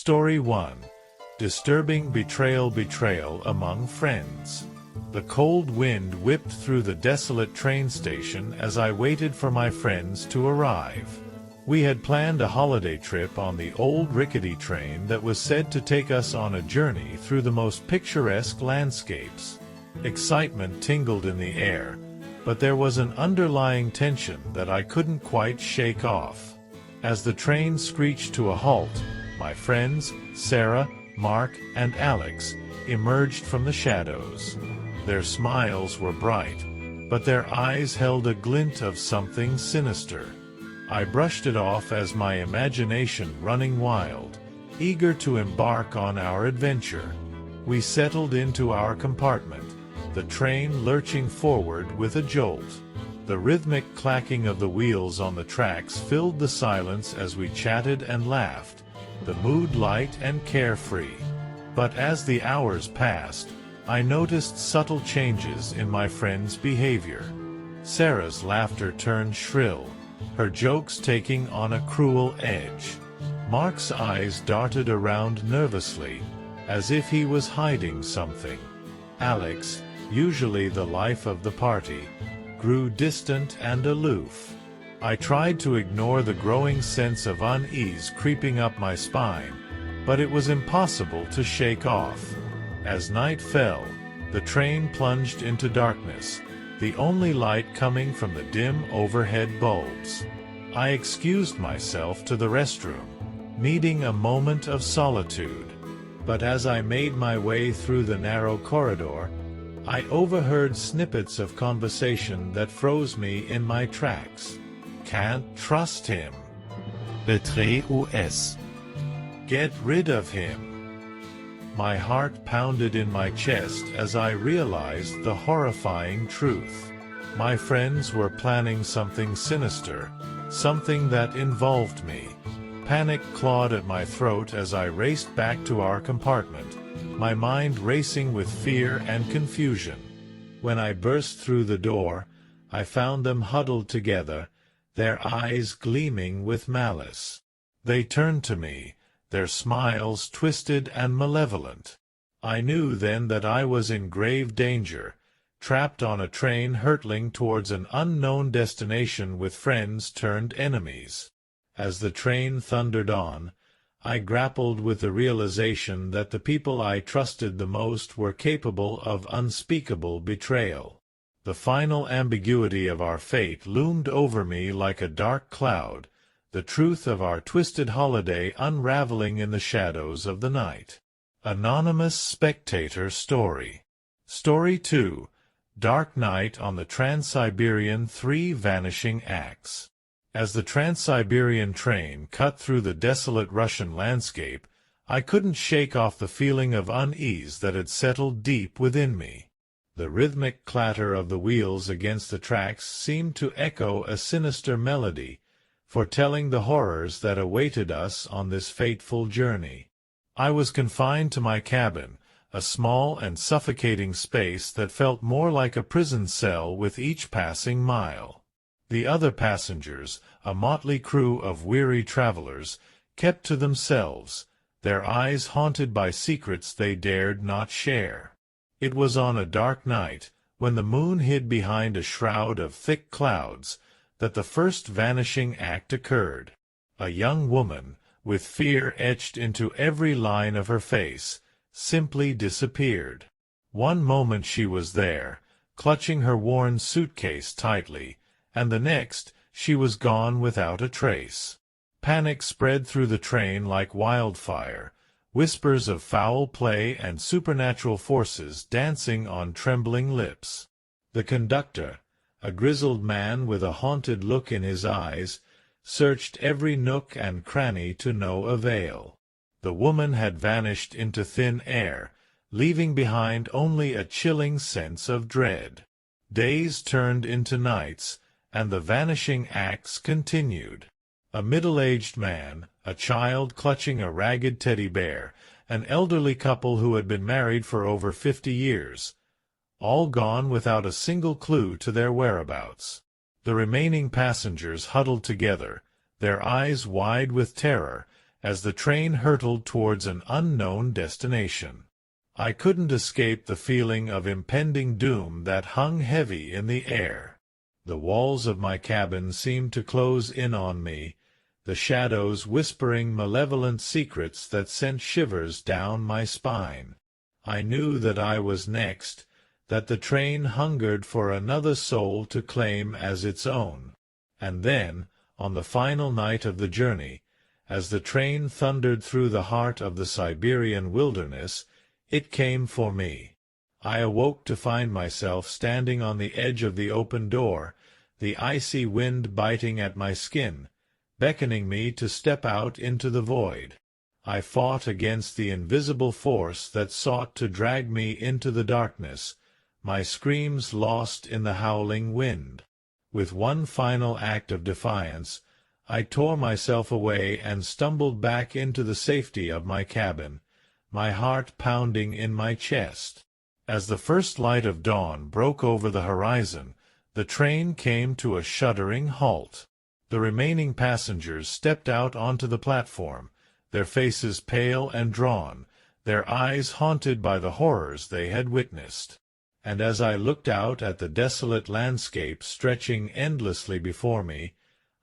Story 1. Disturbing betrayal among friends. The cold wind whipped through the desolate train station as I waited for my friends to arrive. We had planned a holiday trip on the old rickety train that was said to take us on a journey through the most picturesque landscapes. Excitement tingled in the air, but there was an underlying tension that I couldn't quite shake off. As the train screeched to a halt, my friends, Sarah, Mark, and Alex, emerged from the shadows. Their smiles were bright, but their eyes held a glint of something sinister. I brushed it off as my imagination running wild, eager to embark on our adventure. We settled into our compartment, the train lurching forward with a jolt. The rhythmic clacking of the wheels on the tracks filled the silence as we chatted and laughed, the mood light and carefree. But as the hours passed, I noticed subtle changes in my friend's behavior. Sarah's laughter turned shrill, her jokes taking on a cruel edge. Mark's eyes darted around nervously, as if he was hiding something. Alex, usually the life of the party, grew distant and aloof. I tried to ignore the growing sense of unease creeping up my spine, but it was impossible to shake off. As night fell, the train plunged into darkness, the only light coming from the dim overhead bulbs. I excused myself to the restroom, needing a moment of solitude. But as I made my way through the narrow corridor, I overheard snippets of conversation that froze me in my tracks. Can't trust him. Breathless. Get rid of him. My heart pounded in my chest as I realized the horrifying truth. My friends were planning something sinister, something that involved me. Panic clawed at my throat as I raced back to our compartment, my mind racing with fear and confusion. When I burst through the door, I found them huddled together, their eyes gleaming with malice. They turned to me, their smiles twisted and malevolent. I knew then that I was in grave danger, trapped on a train hurtling towards an unknown destination with friends turned enemies. As the train thundered on, I grappled with the realization that the people I trusted the most were capable of unspeakable betrayal. The final ambiguity of our fate loomed over me like a dark cloud, the truth of our twisted holiday unraveling in the shadows of the night. Anonymous Spectator Story. Story 2. Dark Night on the Trans-Siberian 3 Vanishing Acts. As the Trans-Siberian train cut through the desolate Russian landscape, I couldn't shake off the feeling of unease that had settled deep within me. The rhythmic clatter of the wheels against the tracks seemed to echo a sinister melody, foretelling the horrors that awaited us on this fateful journey. I was confined to my cabin, a small and suffocating space that felt more like a prison cell with each passing mile. The other passengers, a motley crew of weary travelers, kept to themselves, their eyes haunted by secrets they dared not share. It was on a dark night, when the moon hid behind a shroud of thick clouds, that the first vanishing act occurred. A young woman, with fear etched into every line of her face, simply disappeared. One moment she was there, clutching her worn suitcase tightly, and the next she was gone without a trace. Panic spread through the train like wildfire, whispers of foul play and supernatural forces dancing on trembling lips. The conductor, a grizzled man with a haunted look in his eyes, searched every nook and cranny to no avail. The woman had vanished into thin air, leaving behind only a chilling sense of dread. Days turned into nights, and the vanishing acts continued. A middle-aged man, a child clutching a ragged teddy bear, an elderly couple who had been married for over 50 years, all gone without a single clue to their whereabouts. The remaining passengers huddled together, their eyes wide with terror, as the train hurtled towards an unknown destination. I couldn't escape the feeling of impending doom that hung heavy in the air. The walls of my cabin seemed to close in on me, the shadows whispering malevolent secrets that sent shivers down my spine. I knew that I was next, that the train hungered for another soul to claim as its own. And then, on the final night of the journey, as the train thundered through the heart of the Siberian wilderness, it came for me. I awoke to find myself standing on the edge of the open door, the icy wind biting at my skin, beckoning me to step out into the void. I fought against the invisible force that sought to drag me into the darkness, my screams lost in the howling wind. With one final act of defiance, I tore myself away and stumbled back into the safety of my cabin, my heart pounding in my chest. As the first light of dawn broke over the horizon, the train came to a shuddering halt. The remaining passengers stepped out onto the platform, their faces pale and drawn, their eyes haunted by the horrors they had witnessed. And as I looked out at the desolate landscape stretching endlessly before me,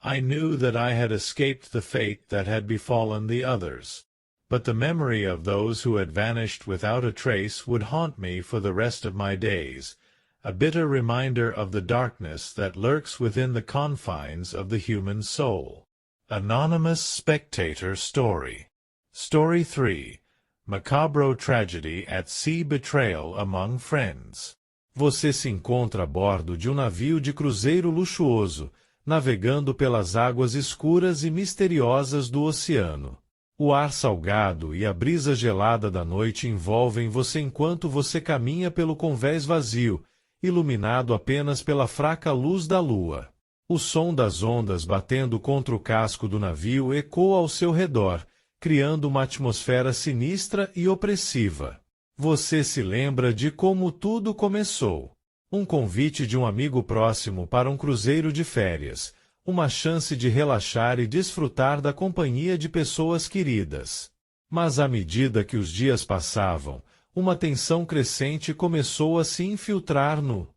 I knew that I had escaped the fate that had befallen the others. But the memory of those who had vanished without a trace would haunt me for the rest of my days, a bitter reminder of the darkness that lurks within the confines of the human soul. Anonymous Spectator Story. Story 3. Macabro Tragedy at Sea Betrayal Among Friends. Você se encontra a bordo de um navio de cruzeiro luxuoso, navegando pelas águas escuras e misteriosas do oceano. O ar salgado e a brisa gelada da noite envolvem você enquanto você caminha pelo convés vazio, iluminado apenas pela fraca luz da lua. O som das ondas batendo contra o casco do navio ecoa ao seu redor, criando uma atmosfera sinistra e opressiva. Você se lembra de como tudo começou. Um convite de um amigo próximo para um cruzeiro de férias, uma chance de relaxar e desfrutar da companhia de pessoas queridas. Mas à medida que os dias passavam, uma tensão crescente começou a se infiltrar no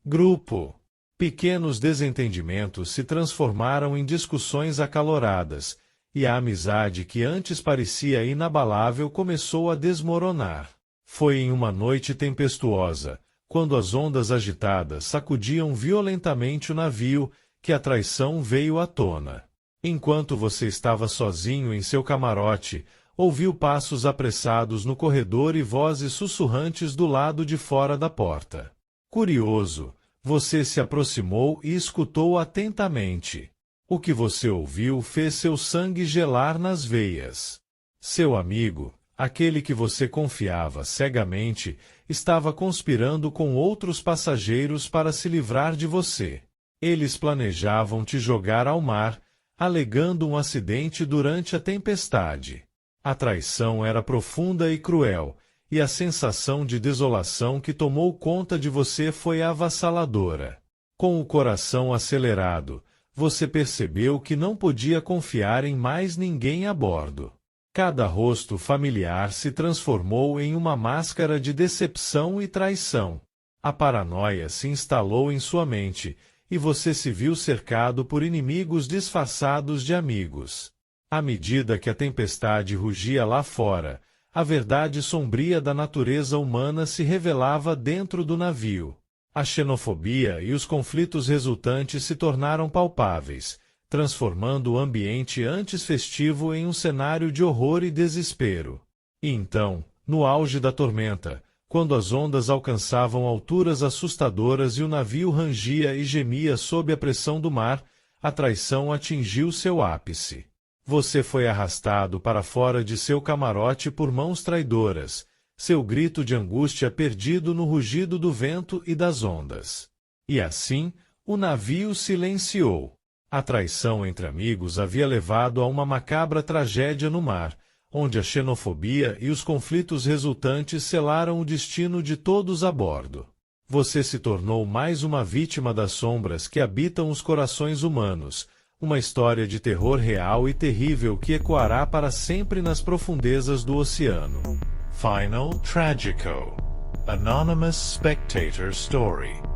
grupo. Pequenos desentendimentos se transformaram em discussões acaloradas, e a amizade que antes parecia inabalável começou a desmoronar. Foi em uma noite tempestuosa, quando as ondas agitadas sacudiam violentamente o navio, que a traição veio à tona. Enquanto você estava sozinho em seu camarote, ouviu passos apressados no corredor e vozes sussurrantes do lado de fora da porta. Curioso, você se aproximou e escutou atentamente. O que você ouviu fez seu sangue gelar nas veias. Seu amigo, aquele que você confiava cegamente, estava conspirando com outros passageiros para se livrar de você. Eles planejavam te jogar ao mar, alegando um acidente durante a tempestade. A traição era profunda e cruel, e a sensação de desolação que tomou conta de você foi avassaladora. Com o coração acelerado, você percebeu que não podia confiar em mais ninguém a bordo. Cada rosto familiar se transformou em uma máscara de decepção e traição. A paranoia se instalou em sua mente, e você se viu cercado por inimigos disfarçados de amigos. À medida que a tempestade rugia lá fora, a verdade sombria da natureza humana se revelava dentro do navio. A xenofobia e os conflitos resultantes se tornaram palpáveis, transformando o ambiente antes festivo em um cenário de horror e desespero. E então, no auge da tormenta, quando as ondas alcançavam alturas assustadoras e o navio rangia e gemia sob a pressão do mar, a traição atingiu seu ápice. Você foi arrastado para fora de seu camarote por mãos traidoras, seu grito de angústia perdido no rugido do vento e das ondas. E assim, o navio silenciou. A traição entre amigos havia levado a uma macabra tragédia no mar, onde a xenofobia e os conflitos resultantes selaram o destino de todos a bordo. Você se tornou mais uma vítima das sombras que habitam os corações humanos, Uma história de terror real e terrível que ecoará para sempre nas profundezas do oceano. Final Tragico. Anonymous Spectator Story.